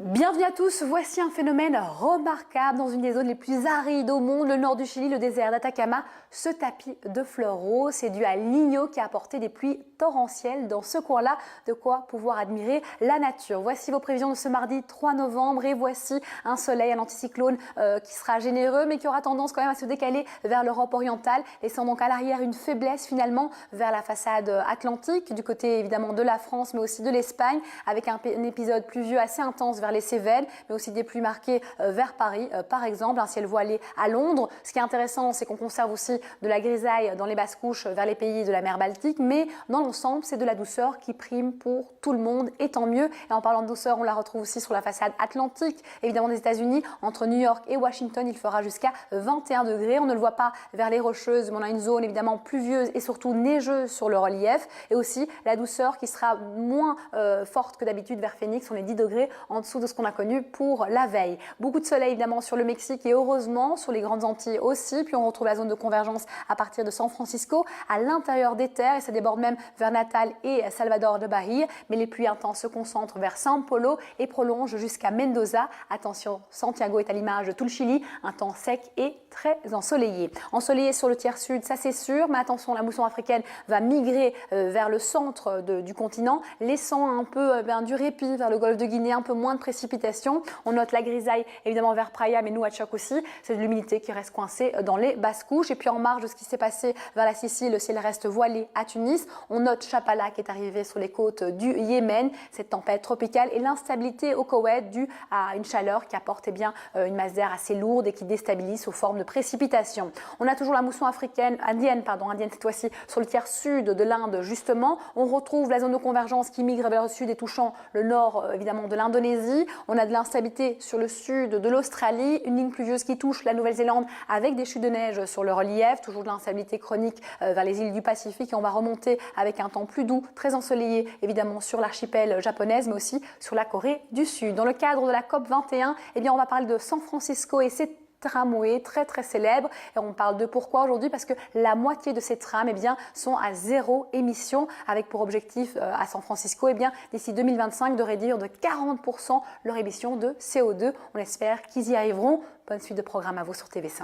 Bienvenue à tous, voici un phénomène remarquable dans une des zones les plus arides au monde, le nord du Chili, le désert d'Atacama. Ce tapis de fleurs roses, c'est dû à l'Niño qui a apporté des pluies torrentielles dans ce coin-là, de quoi pouvoir admirer la nature. Voici vos prévisions de ce mardi 3 novembre et voici un soleil, un anticyclone qui sera généreux mais qui aura tendance quand même à se décaler vers l'Europe orientale, laissant donc à l'arrière une faiblesse finalement vers la façade atlantique, du côté évidemment de la France mais aussi de l'Espagne, avec un épisode pluvieux assez intense vers les Cévennes, mais aussi des pluies marquées vers Paris, par exemple, un ciel voilé à Londres. Ce qui est intéressant, c'est qu'on conserve aussi de la grisaille dans les basses couches vers les pays de la mer Baltique, mais dans l'ensemble, c'est de la douceur qui prime pour tout le monde, et tant mieux. Et en parlant de douceur, on la retrouve aussi sur la façade atlantique, évidemment des États-Unis, entre New York et Washington, il fera jusqu'à 21 degrés. On ne le voit pas vers les Rocheuses, mais on a une zone évidemment pluvieuse et surtout neigeuse sur le relief, et aussi la douceur qui sera moins forte que d'habitude vers Phoenix, on est 10 degrés en dessous de ce qu'on a connu pour la veille. Beaucoup de soleil évidemment sur le Mexique et heureusement sur les grandes Antilles aussi. Puis on retrouve la zone de convergence à partir de San Francisco à l'intérieur des terres et ça déborde même vers Natal et Salvador de Bahia. Mais les pluies intenses se concentrent vers São Paulo et prolongent jusqu'à Mendoza. Attention, Santiago est à l'image de tout le Chili, un temps sec et très ensoleillé. Ensoleillé sur le tiers sud, ça c'est sûr, mais attention, la mousson africaine va migrer vers le centre du continent, laissant un peu du répit vers le golfe de Guinée, un peu moins de précipitations. On note la grisaille évidemment vers Praia, mais Nuacchoc aussi. C'est de l'humidité qui reste coincée dans les basses couches. Et puis en marge de ce qui s'est passé vers la Sicile, le ciel reste voilé à Tunis. On note Chapala qui est arrivé sur les côtes du Yémen, cette tempête tropicale et l'instabilité au Koweït due à une chaleur qui apporte une masse d'air assez lourde et qui déstabilise sous forme de précipitations. On a toujours la mousson indienne cette fois-ci sur le tiers sud de l'Inde justement. On retrouve la zone de convergence qui migre vers le sud et touchant le nord évidemment de l'Indonésie. On a de l'instabilité sur le sud de l'Australie, une ligne pluvieuse qui touche la Nouvelle-Zélande avec des chutes de neige sur le relief, toujours de l'instabilité chronique vers les îles du Pacifique et on va remonter avec un temps plus doux, très ensoleillé évidemment sur l'archipel japonaise mais aussi sur la Corée du Sud. Dans le cadre de la COP 21, on va parler de San Francisco et ses tramways très célèbres et on parle de pourquoi aujourd'hui parce que la moitié de ces trams sont à zéro émission avec pour objectif à San Francisco d'ici 2025 de réduire de 40% leur émission de CO2. On espère qu'ils y arriveront. Bonne suite de programme à vous sur TV5.